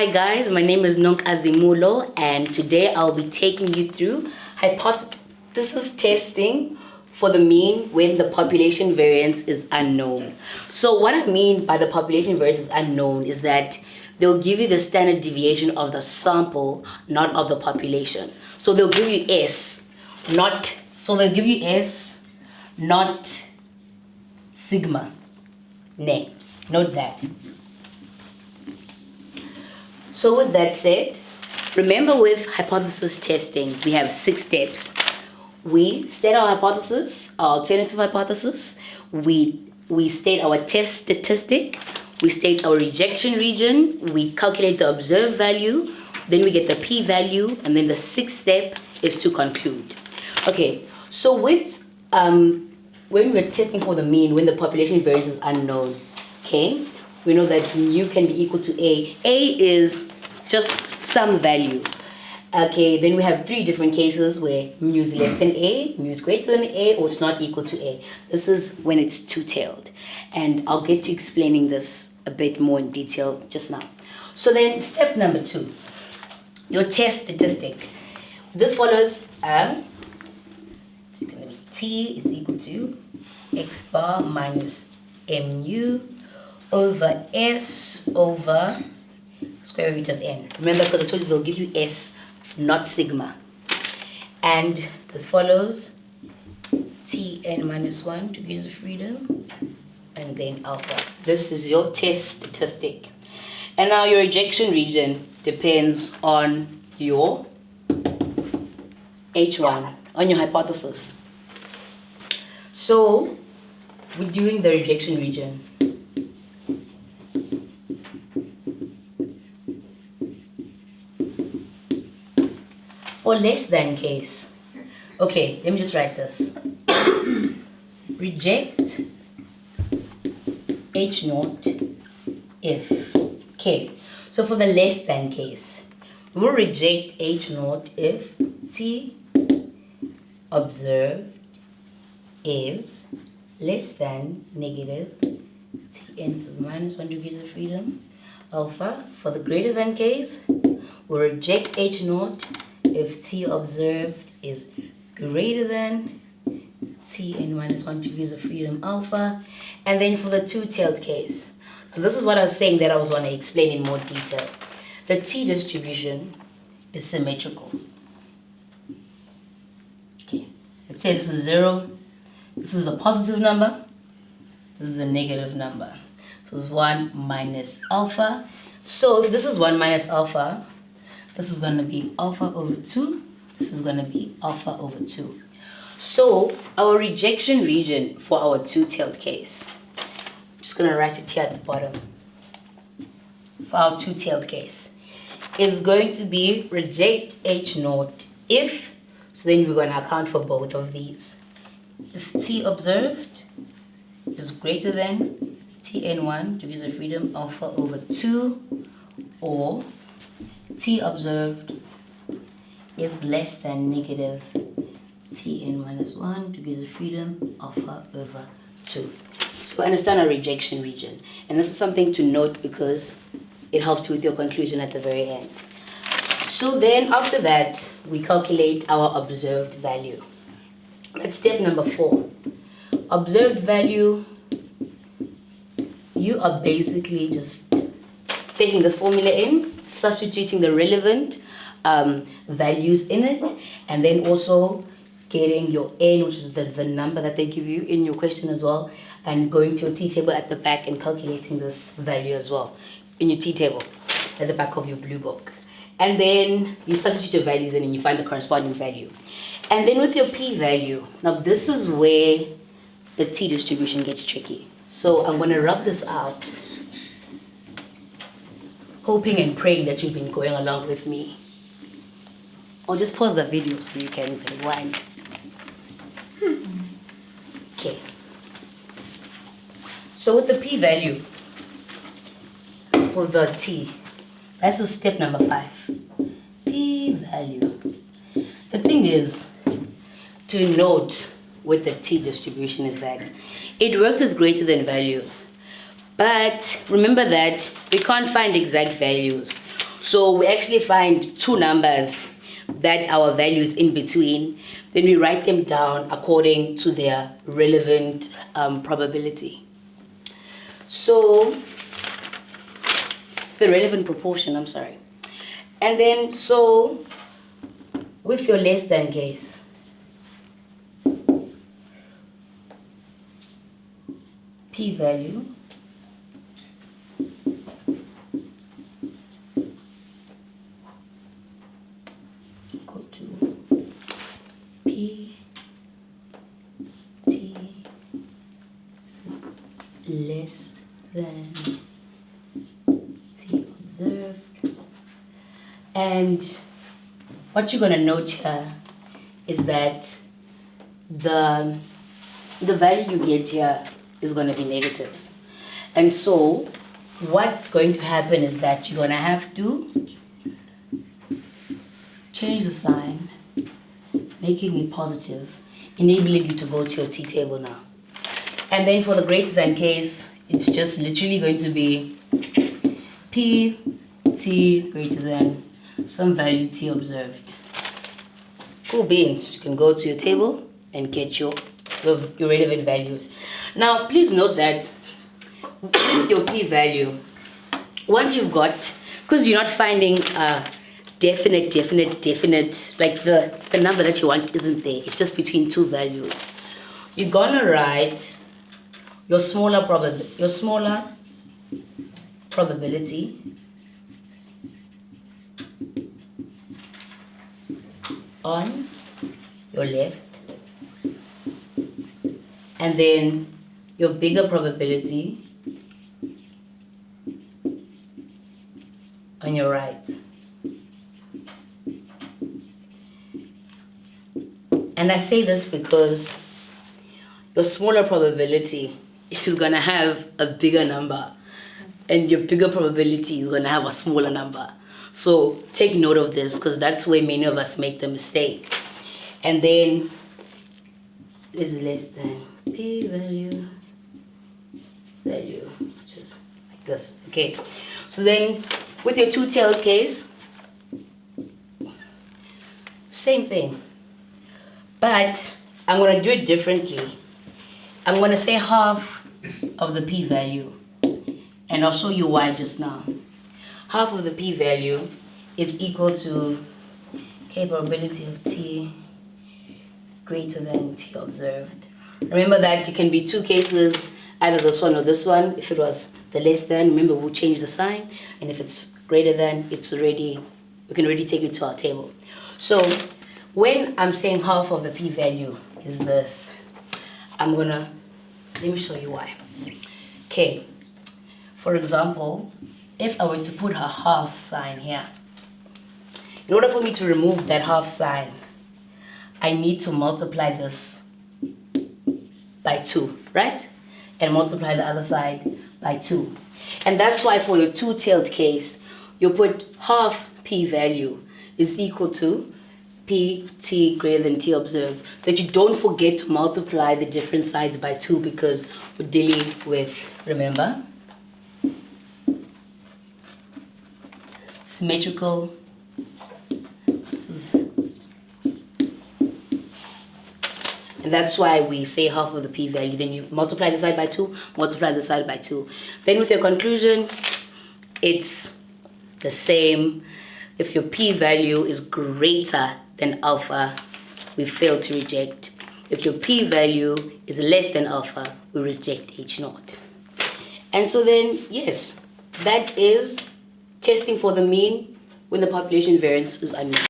Hi guys, my name is Nonk Azimulo and today I'll be taking you through hypothesis testing for the mean when the population variance is unknown. So what I mean by the population variance is unknown is that they'll give you the standard deviation of the sample, not of the population. So they'll give you S, not sigma. Nay, note that. So with that said, remember with hypothesis testing, we have 6 steps. We state our hypothesis, our alternative hypothesis. We state our test statistic. We state our rejection region. We calculate the observed value. Then we get the p-value. And then the 6th step is to conclude. Okay, so with when we're testing for the mean, when the population variance is unknown, okay, we know that mu can be equal to A. A is just some value. Okay, then we have 3 different cases where mu is less than A, mu is greater than A, or it's not equal to A. This is when it's two-tailed. And I'll get to explaining this a bit more in detail just now. So then step number 2, your test statistic. This follows it's going to be T is equal to X bar minus mu over S over square root of n. Remember, because I told you they'll give you S, not sigma. And this follows Tn minus 1 degrees of freedom, and then alpha. This is your test statistic. And now your ejection region depends on your H1, on your hypothesis. So we're doing the rejection region. For less than case, okay, let me just write this. Reject H naught if, okay, so for the less than case, we'll reject H naught if T observed is less than negative Tn to the minus 1 degrees of freedom alpha. For the greater than case, we'll reject H naught if T observed is greater than Tn minus 1 degrees of freedom alpha. And then for the two-tailed case, now this is what I was saying that I was going to explain in more detail. The T distribution is symmetrical. Okay, let's say this is 0. This is a positive number. This is a negative number. So it's 1 minus alpha. So if this is 1 minus alpha, this is going to be alpha over 2. This is going to be alpha over 2. So our rejection region for our two-tailed case, I'm just going to write it here at the bottom. For our two-tailed case, is going to be reject H naught if, so then we're going to account for both of these. If T observed is greater than Tn1 degrees of freedom alpha over 2, or T observed is less than negative Tn minus 1 degrees of freedom alpha over 2. So understand our rejection region. And this is something to note because it helps you with your conclusion at the very end. So then after that, we calculate our observed value. That's step number 4. Observed value, you are basically just taking this formula in, substituting the relevant values in it, and then also getting your n, which is the number that they give you in your question as well, and going to your t-table at the back and calculating this value as well in your t-table at the back of your blue book. And then you substitute your values in and you find the corresponding value. And then with your p-value, now this is where the t distribution gets tricky. So I'm going to rub this out, hoping and praying that you've been going along with me. Or just pause the video so you can rewind. Okay. So with the p-value for the t, that's step number 5. P-value. The thing is, to note with the t distribution is that it works with greater than values. But remember that we can't find exact values. So we actually find two numbers that our value is in between. Then we write them down according to their relevant probability. So the relevant proportion, I'm sorry. And then so with your less than case, p-value equal to p t, this is less than t observed. And what you're going to note here is that the value you get here is going to be negative. And so what's going to happen is that you're going to have to change the sign, making it positive, enabling you to go to your t-table now. And then for the greater than case, it's just literally going to be p t greater than some value t observed. Cool beans. You can go to your table and get your relevant values. Now, please note that with your p-value, once you've got, because you're not finding a definite, like the number that you want isn't there. It's just between two values. You're gonna write your smaller probability on your left, and then your bigger probability on your right. And I say this because your smaller probability is going to have a bigger number, and your bigger probability is going to have a smaller number. So take note of this, because that's where many of us make the mistake. And then is less than p-value, which is like this. Okay, so then with your two-tailed case, same thing, but I'm going to do it differently. I'm going to say half of the p-value, and I'll show you why just now. Half of the p-value is equal to probability of t greater than t observed. Remember that it can be two cases, either this one or this one. If it was the less than, remember we'll change the sign, and if it's greater than, we can already take it to our table. So when I'm saying half of the p-value is this, let me show you why. Okay, for example, if I were to put a half sign here, in order for me to remove that half sign, I need to multiply this by 2, right? And multiply the other side by 2. And that's why for your two-tailed case, you put half p-value is equal to pt greater than t observed, that you don't forget to multiply the different sides by 2, because we're dealing with, remember, symmetrical. And that's why we say half of the p-value. Then you multiply the side by 2, multiply the side by 2. Then with your conclusion, it's the same. If your p-value is greater than alpha, we fail to reject. If your p-value is less than alpha, we reject H0. And so then, yes, that is testing for the mean when the population variance is unknown.